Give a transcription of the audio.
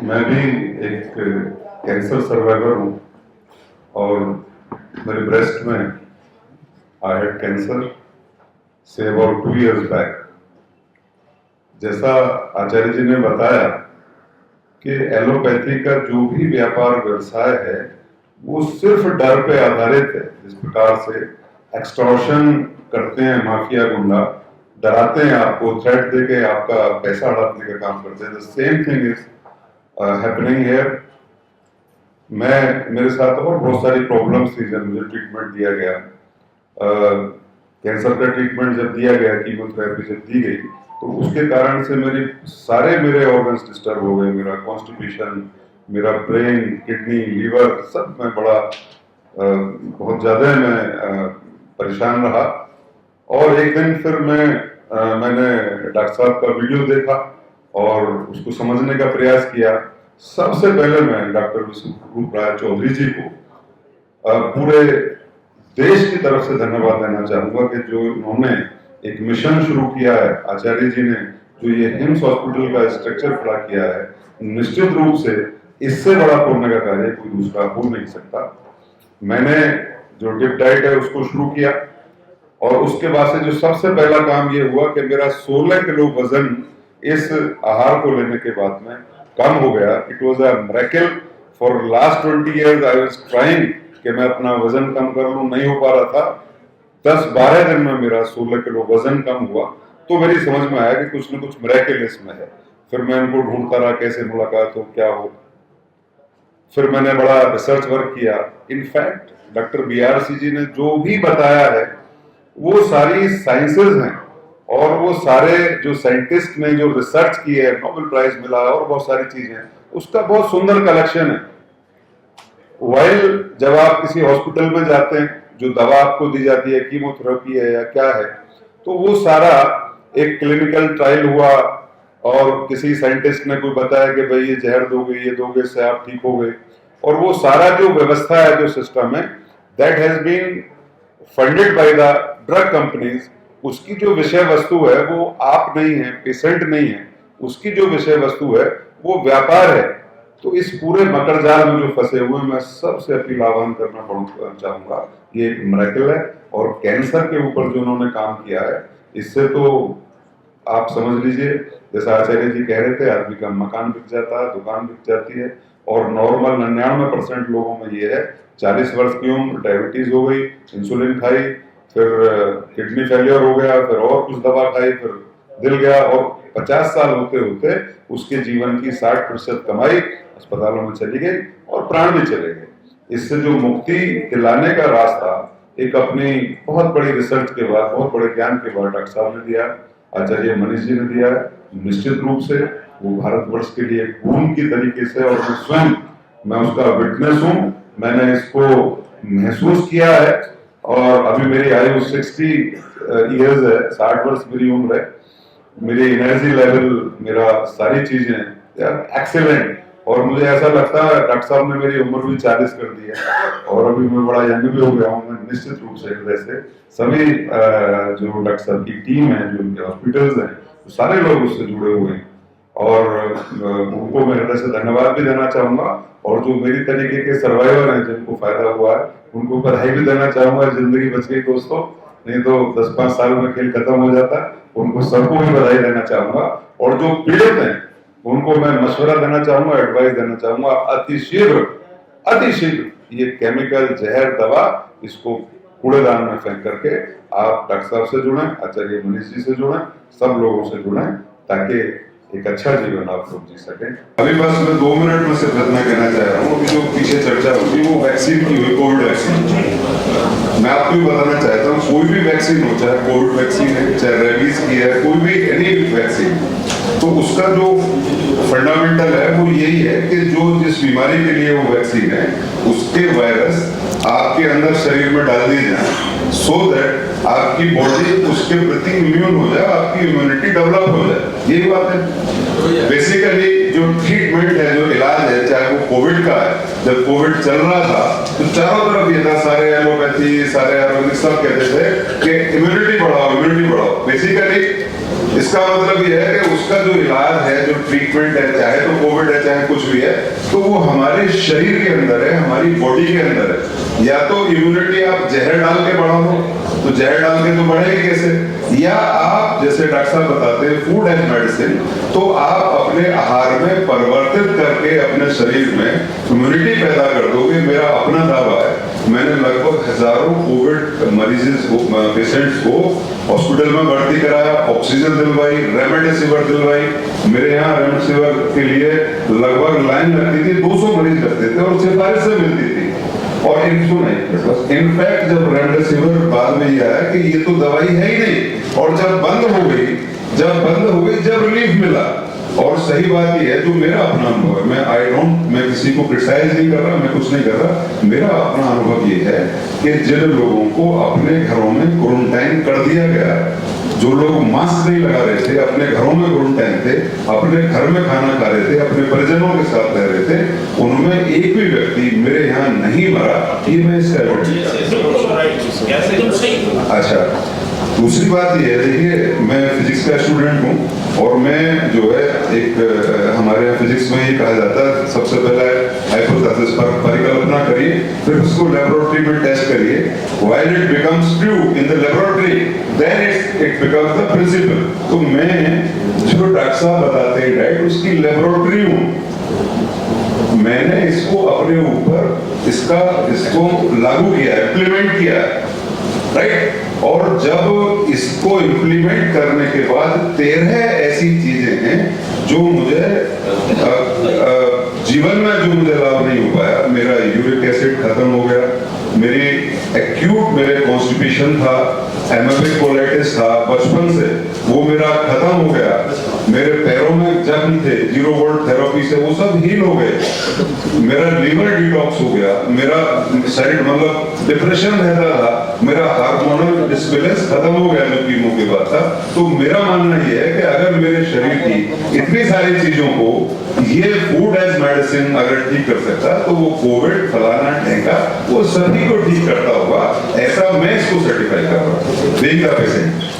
मैं भी एक कैंसर सर्वाइवर हूँ और मेरे ब्रेस्ट में I had cancer say about 2 years back. जैसा आचार्य जी ने बताया कि एलोपैथी का जो भी व्यापार व्यवसाय है वो सिर्फ डर पे आधारित है। जिस प्रकार से एक्सटॉर्शन करते हैं माफिया गुंडा, डराते हैं आपको, थ्रेट देके आपका पैसा हड़पने का काम करते हैं। The same thing is happening here. मेरे साथ और बहुत सारी प्रॉब्लम्स थी जब मुझे ट्रीटमेंट दिया गया। कैंसर का ट्रीटमेंट जब दिया गया, कीमोथेरेपी जब दी गई, तो उसके कारण से मेरे ऑर्गन्स डिस्टर्ब हो गए। मेरा कॉन्स्टिपेशन, मेरा ब्रेन, किडनी, लीवर, सब में बहुत ज्यादा मैं परेशान रहा। और एक दिन फिर मैंने डॉक्टर साहब का वीडियो देखा और उसको समझने का प्रयास किया। सबसे पहले मैं डॉक्टर विष्णु राय चौधरी जी को पूरे देश की तरफ से धन्यवाद देना चाहूंगा कि जो इन्होंने एक मिशन शुरू किया है, आचार्य जी ने जो ये हिम्स हॉस्पिटल का स्ट्रक्चर खड़ा किया है, निश्चित रूप से इससे बड़ा पुण्य का कार्य कोई दूसरा हो नहीं सकता। मैंने जो डिप डाइट है उसको शुरू किया और उसके बाद से जो सबसे पहला काम ये हुआ कि मेरा 16 किलो वजन इस आहार को लेने के बाद में कम हो गया। It was a miracle. For last 20 years I was trying कि मैं अपना वजन कम कर लूं, नहीं हो पा रहा था। 10-12 दिन में मेरा 16 किलो वजन कम हुआ। तो मेरी समझ में आया कि कुछ न कुछ मिरेकल इसमें है। फिर मैं इनको ढूंढता रहा, कैसे मुलाकात हो, क्या हो। फिर मैंने बड़ा रिसर्च वर्क किया। इनफैक्ट डॉक्टर BRC जी ने जो भी बताया है वो सारी साइंसेज हैं और वो सारे जो साइंटिस्ट ने जो रिसर्च की है, नोबेल प्राइज मिला और बहुत सारी चीजें, उसका बहुत सुंदर कलेक्शन है। वाइल जब आप किसी हॉस्पिटल में जाते हैं, जो दवा आपको दी जाती है, कीमोथेरेपी है या क्या है, तो वो सारा एक क्लिनिकल ट्रायल हुआ और किसी साइंटिस्ट ने कोई बताया कि भाई ये जहर दोगे, ये दोगे, इससे आप ठीक हो गए। और वो सारा जो व्यवस्था है, जो सिस्टम है, that has been funded by the drug companies. उसकी जो विषय वस्तु है वो आप नहीं है, पेशेंट नहीं है, उसकी जो विषय वस्तु है वो व्यापार है। तो इस पूरे मकर जाल में जो फंसे हुए, मैं सबसे अपील आह्वान करना चाहूंगा, ये एक मिरेकल है। और कैंसर के ऊपर जो उन्होंने काम किया है, इससे तो आप समझ लीजिए, जैसा आचार्य जी कह रहे थे, आदमी का मकान बिक जाता है, दुकान बिक जाती है। और नॉर्मल 99% लोगों में ये है, 40 वर्ष की उम्र, डायबिटीज हो गई, इंसुलिन खाई, फिर किडनी फेलियर हो गया, फिर और कुछ दवा खाई, फिर दिल गया, और 50 साल होते होते उसके जीवन की 60% कमाई अस्पतालों में चली गई और प्राण भी चले गए। इससे जो मुक्ति दिलाने का रास्ता एक अपनी बहुत बड़ी रिसर्च के बाद, बहुत बड़े ज्ञान के बाद डॉक्टर साहब ने दिया, आचार्य मनीष जी ने दिया। निश्चित रूप से वो भारतवर्ष के लिए खून की तरीके से, और मैं उसका विटनेस हूँ, मैंने इसको महसूस किया है। और अभी मेरी आयु 60 years है, 60 वर्ष मेरी उम्र है। मेरी एनर्जी लेवल, मेरा सारी चीजें एक्सेलेंट। और मुझे ऐसा लगता है डॉक्टर साहब ने मेरी उम्र भी 40 कर दी है और अभी मैं बड़ा यंग भी हो गया हूँ। मैं निश्चित रूप से हृदय से सभी जो डॉक्टर साहब की टीम है, जो उनके हॉस्पिटल्स हैं, सारे लोग उससे जुड़े हुए हैं और उनको मैं हृदय से धन्यवाद भी देना चाहूंगा। और जो मेरी तरीके के सर्वाइवर हैं जिनको फायदा हुआ है, उनको बधाई भी देना चाहूंगा। जिंदगी बच गई दोस्तों, नहीं तो 10-5 साल में खेल खत्म हो जाता। उनको सबको भी बधाई देना चाहूंगा। और जो पीड़ित हैं उनको मैं मशवरा देना चाहूंगा, एडवाइस देना चाहूंगा, अति शीघ्र ये केमिकल जहर दवा, इसको कूड़ेदान में फेंक करके आप डॉक्टर साहब से जुड़ें, आचार्य मनीष जी से जुड़ें, सब लोगों से जुड़ें, ताकि एक अच्छा जीवन आप लोग जी सकें। अभी बस मैं 2 मिनट में सिर्फ इतना कहना चाह रहा हूँ। अभी जो पीछे चर्चा होगी वो वैक्सीन की हुई, कोविड वैक्सीन। मैं आपको भी बताना चाहता हूँ, कोई भी वैक्सीन हो, चाहे कोविड वैक्सीन है, चाहे रेबीज की है, कोई भी एनी वैक्सीन, तो उसका जो फंडामेंटल है वो यही है कि जो जिस बीमारी के लिए वो वैक्सीन है, उसके वायरस आपके अंदर शरीर में डाल दिए जाए, सो दैट आपकी बॉडी उसके प्रति इम्यून हो जाए, आपकी इम्यूनिटी डेवलप हो जाए। यही बात है बेसिकली। जो ट्रीटमेंट है, जो इलाज है, चाहे वो कोविड का है, जब कोविड चल रहा था तो चारों तरफ ये था, सारे एलोपैथी, सारे आयुर्वेदिक सब कहते थे कि इम्यूनिटी बढ़ाओ। बेसिकली इसका मतलब ये है कि उसका जो इलाज है, जो ट्रीटमेंट है, चाहे तो कोविड है चाहे कुछ भी है, तो वो हमारे शरीर के अंदर है, हमारी बॉडी के अंदर है। या तो इम्यूनिटी आप जहर डाल के बढ़ाओ, तो जहर डाल के तो बढ़ेगी कैसे, या आप जैसे डॉक्टर साहब बताते हैं फूड एज मेडिसिन, तो आप अपने आहार में परिवर्तित करके अपने शरीर में इम्यूनिटी पैदा कर दोगे। मेरा अपना दावा है, मैंने लगभग हजारों कोविड मरीज को, पेशेंट्स को हॉस्पिटल में भर्ती कराया, ऑक्सीजन दिलवाई, रेमडेसिविर दिलवाई। मेरे यहाँ रेमडेसिविर के लिए लगभग लाइन लगती थी, 200 मरीज लगते थे और सिफारिश से मिलती थी। और इनफैक्ट जब रेमडेसिविर बाद में यह आया कि ये तो दवाई है ही नहीं, और जब बंद हो गई, जब रिलीफ मिला। और सही बात ये है, जो मेरा अपना अनुभव है, मैं किसी को क्रिटिसाइज नहीं कर रहा, मैं कुछ नहीं कर रहा, मेरा अपना अनुभव ये है कि जिन लोगों को अपने घरों में क्वारंटाइन कर दिया गया, जो लोग मास्क नहीं लगा रहे थे, अपने घरों में क्वारंटाइन थे, अपने घर में खाना खा रहे थे, अपने परिजनों के साथ रह रहे थे, उनमें एक भी व्यक्ति मेरे यहाँ नहीं मरा। ये मैं इसका अच्छा। दूसरी बात ये है, देखिए मैं फिजिक्स का स्टूडेंट हूँ और मैं जो है एक हमारे यहाँ फिजिक्स में ही कहा जाता है, सबसे पहले हाइपोथेसिस पर परिकल्पना करिए, फिर उसको लेबोरेटरी में टेस्ट करिए। While it becomes true in the laboratory, then it becomes the principle. तो मैं जो डॉक्टर साहब बताते हैं राइट, उसकी लेबोरेटरी हूँ। मैंने इसको अपने ऊपर इसको लागू किया, इम्प्लीमेंट किया, राइट। और जब इसको इम्प्लीमेंट करने के बाद 13 ऐसी चीजें हैं जो मुझे जीवन में जो मुझे लाभ नहीं हो पाया। मेरा यूरिक एसिड खत्म हो गया, मेरे कॉन्स्टिपेशन था, एमेबिक कोलाइटिस था बचपन से, वो मेरा खत्म हो गया। मेरे पैरों में जख्म थे, 0 वोल्ट थेरेपी से वो सब हील हो गए। मेरा लीवर डिटॉक्स हो गया, मेरा साइड मतलब डिप्रेशन रहता था, मेरा हार्मोनल डिसबैलेंस खत्म हो गया जो कीमो के बाद था। तो मेरा मानना ये है कि अगर मेरे शरीर की इतनी सारी चीजों को ये फूड एज मेडिसिन अगर ठीक कर सकता, तो वो कोविड फलाना ढेंका वो सभी को ठीक करता होगा। ऐसा मैं इसको सर्टिफाई कर रहा हूँ, बीइंग द पेशेंट।